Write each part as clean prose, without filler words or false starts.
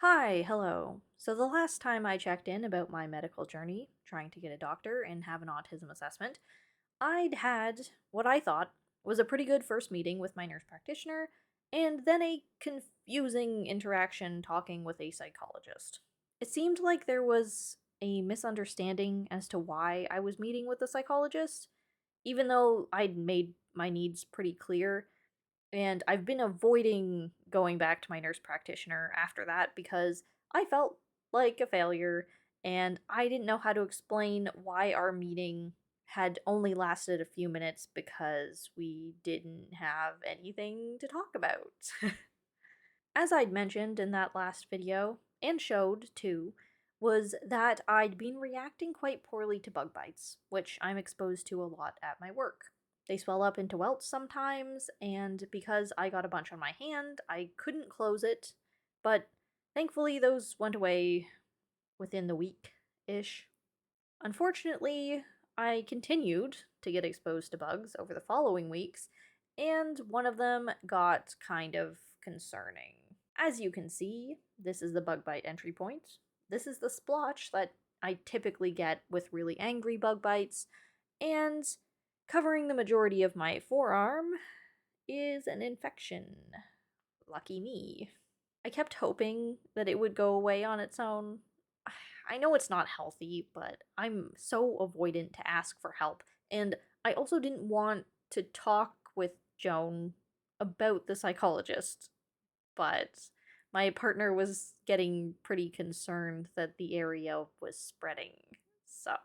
Hello. So the last time I checked in about my medical journey, trying to get a doctor and have an autism assessment, I'd had what I thought was a pretty good first meeting with my nurse practitioner, and then a confusing interaction talking with a psychologist. It seemed like there was a misunderstanding as to why I was meeting with the psychologist, even though I'd made my needs pretty clear. And I've been avoiding going back to my nurse practitioner after that because I felt like a failure and I didn't know how to explain why our meeting had only lasted a few minutes because we didn't have anything to talk about. As I'd mentioned in that last video, and showed too, was that I'd been reacting quite poorly to bug bites, which I'm exposed to a lot at my work. They swell up into welts sometimes, and because I got a bunch on my hand, I couldn't close it, but thankfully those went away within the week ish. Unfortunately, I continued to get exposed to bugs over the following weeks, and one of them got kind of concerning. As you can see, this is the bug bite entry point. This is the splotch that I typically get with really angry bug bites, and covering the majority of my forearm is an infection. Lucky me. I kept hoping that it would go away on its own. I know it's not healthy, but I'm so avoidant to ask for help, and I also didn't want to talk with Joan about the psychologist, but my partner was getting pretty concerned that the area was spreading. So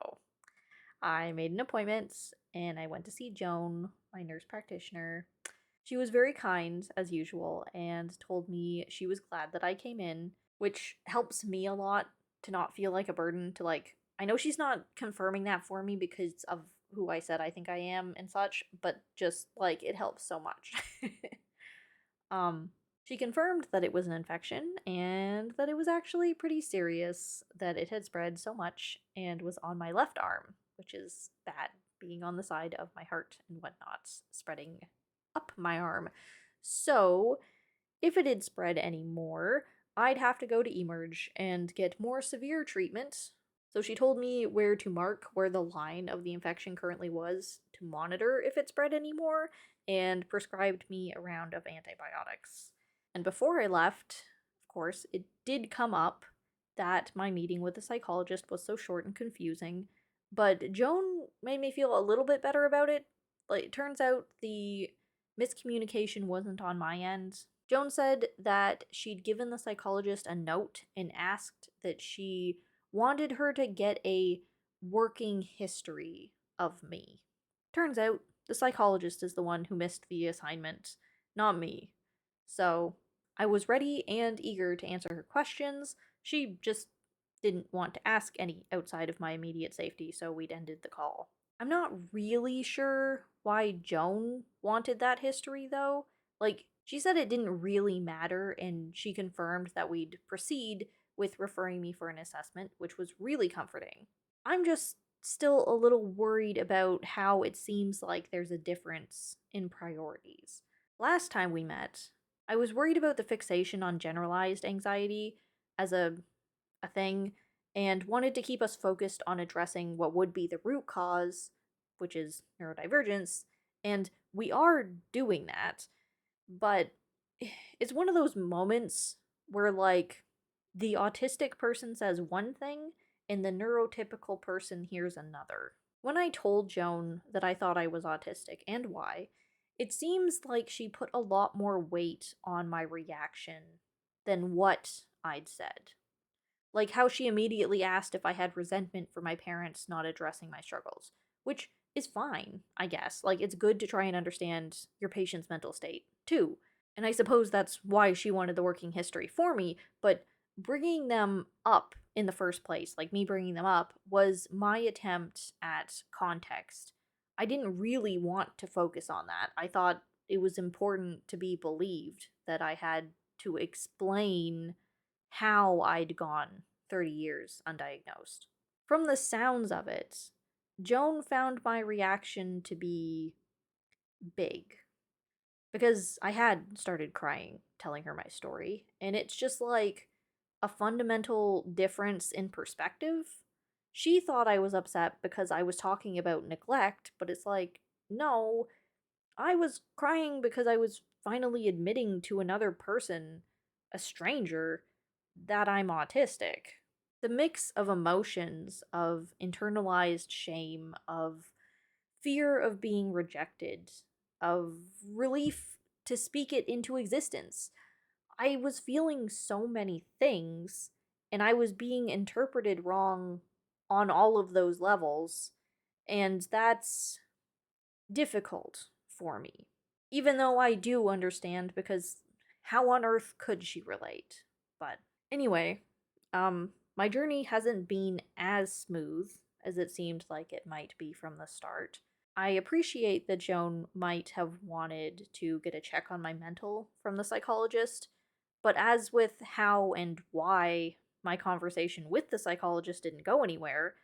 I made an appointment and I went to see Joan, my nurse practitioner. She was very kind, as usual, and told me she was glad that I came in, which helps me a lot to not feel like a burden to, like, I know she's not confirming that for me because of who I said I think I am and such, but just, like, it helps so much. um, she confirmed that it was an infection and that it was actually pretty serious, that it had spread so much and was on my left arm, which is bad, being on the side of my heart and whatnot, spreading up my arm. So, if it had spread any more, I'd have to go to Emerge and get more severe treatment. So she told me where to mark where the line of the infection currently was to monitor if it spread anymore, and prescribed me a round of antibiotics. And before I left, of course, it did come up that my meeting with the psychologist was so short and confusing, but Joan made me feel a little bit better about it. Like, it turns out the miscommunication wasn't on my end. Joan said that she'd given the psychologist a note and asked that she wanted her to get a working history of me. Turns out the psychologist is the one who missed the assignment, not me. So I was ready and eager to answer her questions. She just didn't want to ask any outside of my immediate safety, so we'd ended the call. I'm not really sure why Joan wanted that history, though. Like, she said it didn't really matter, and she confirmed that we'd proceed with referring me for an assessment, which was really comforting. I'm just still a little worried about how it seems like there's a difference in priorities. Last time we met, I was worried about the fixation on generalized anxiety as a thing and wanted to keep us focused on addressing what would be the root cause, which is neurodivergence, and we are doing that. But it's one of those moments where, like, the autistic person says one thing and the neurotypical person hears another. When I told Joan that I thought I was autistic and why, it seems like she put a lot more weight on my reaction than what I'd said. Like how she immediately asked if I had resentment for my parents not addressing my struggles, which is fine, I guess. Like, it's good to try and understand your patient's mental state, too. And I suppose that's why she wanted the working history for me, but bringing them up in the first place, like me bringing them up, was my attempt at context. I didn't really want to focus on that. I thought it was important to be believed that I had to explain how I'd gone 30 years undiagnosed. From the sounds of it, Joan found my reaction to be big because I had started crying telling her my story, and it's just like a fundamental difference in perspective. She thought I was upset because I was talking about neglect, but it's like, no, I was crying because I was finally admitting to another person, a stranger, that I'm autistic. The mix of emotions, of internalized shame, of fear of being rejected, of relief to speak it into existence. I was feeling so many things, and I was being interpreted wrong on all of those levels, and that's difficult for me. Even though I do understand, because how on earth could she relate? But anyway, my journey hasn't been as smooth as it seemed like it might be from the start. I appreciate that Joan might have wanted to get a check on my mental from the psychologist, but as with how and why my conversation with the psychologist didn't go anywhere,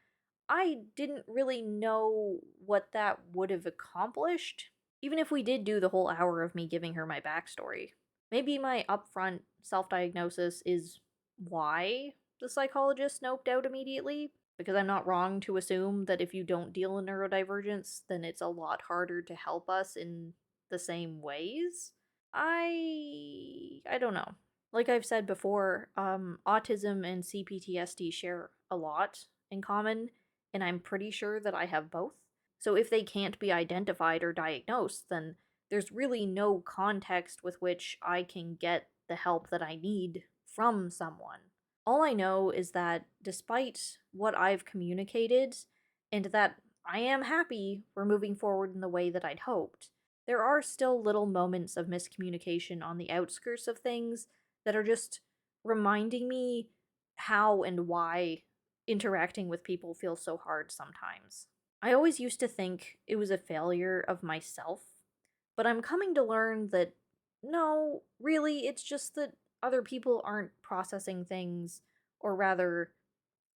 I didn't really know what that would have accomplished, even if we did do the whole hour of me giving her my backstory. Maybe my upfront self diagnosis is why the psychologist noped out immediately, because I'm not wrong to assume that if you don't deal in neurodivergence, then it's a lot harder to help us in the same ways. I don't know. Like I've said before, autism and CPTSD share a lot in common, and I'm pretty sure that I have both. So if they can't be identified or diagnosed, then there's really no context with which I can get the help that I need from someone. All I know is that despite what I've communicated, and that I am happy we're moving forward in the way that I'd hoped, there are still little moments of miscommunication on the outskirts of things that are just reminding me how and why interacting with people feels so hard sometimes. I always used to think it was a failure of myself, but I'm coming to learn that no, really, it's just that other people aren't processing things, or rather,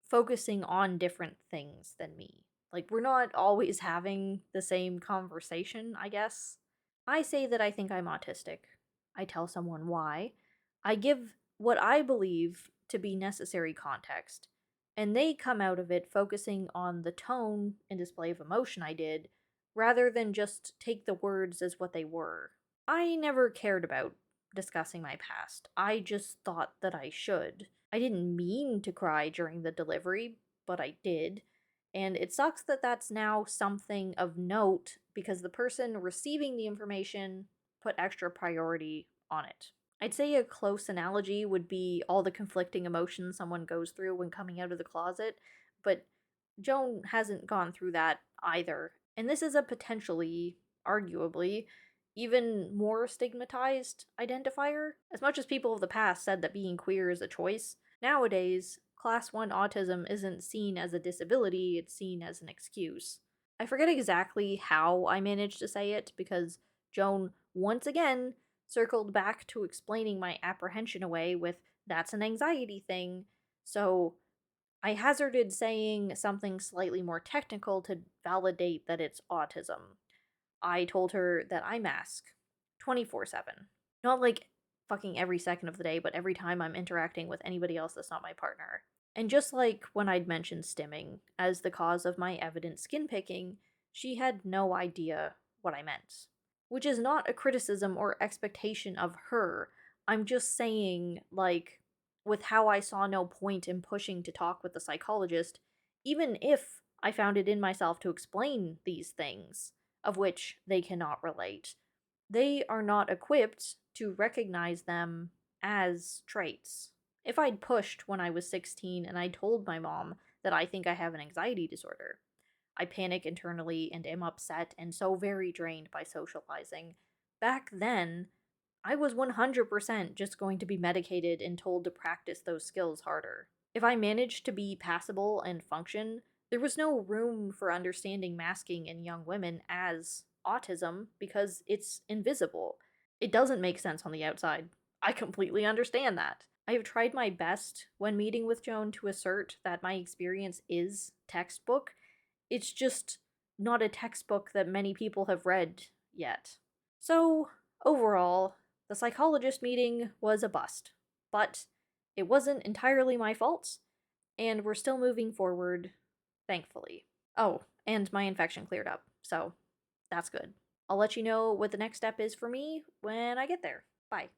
focusing on different things than me. Like, we're not always having the same conversation, I guess. I say that I think I'm autistic. I tell someone why. I give what I believe to be necessary context, and they come out of it focusing on the tone and display of emotion I did, rather than just take the words as what they were. I never cared about discussing my past. I just thought that I should. I didn't mean to cry during the delivery, but I did. And it sucks that that's now something of note because the person receiving the information put extra priority on it. I'd say a close analogy would be all the conflicting emotions someone goes through when coming out of the closet, but Joan hasn't gone through that either. And this is a potentially, arguably, even more stigmatized identifier. As much as people of the past said that being queer is a choice, nowadays, class 1 autism isn't seen as a disability, it's seen as an excuse. I forget exactly how I managed to say it because Joan once again circled back to explaining my apprehension away with that's an anxiety thing, so I hazarded saying something slightly more technical to validate that it's autism. I told her that I mask 24/7. Not like fucking every second of the day, but every time I'm interacting with anybody else that's not my partner. And just like when I'd mentioned stimming as the cause of my evident skin picking, she had no idea what I meant. Which is not a criticism or expectation of her. I'm just saying, like, with how I saw no point in pushing to talk with the psychologist, even if I found it in myself to explain these things, of which they cannot relate, they are not equipped to recognize them as traits. If I'd pushed when I was 16 and I told my mom that I think I have an anxiety disorder, I panic internally and am upset and so very drained by socializing. Back then, I was 100% just going to be medicated and told to practice those skills harder. If I managed to be passable and function, there was no room for understanding masking in young women as autism because it's invisible. It doesn't make sense on the outside. I completely understand that. I have tried my best when meeting with Joan to assert that my experience is textbook. It's just not a textbook that many people have read yet. So, overall, the psychologist meeting was a bust, but It wasn't entirely my fault, and we're still moving forward, thankfully. Oh, and my infection cleared up, so that's good. I'll let you know what the next step is for me when I get there. Bye.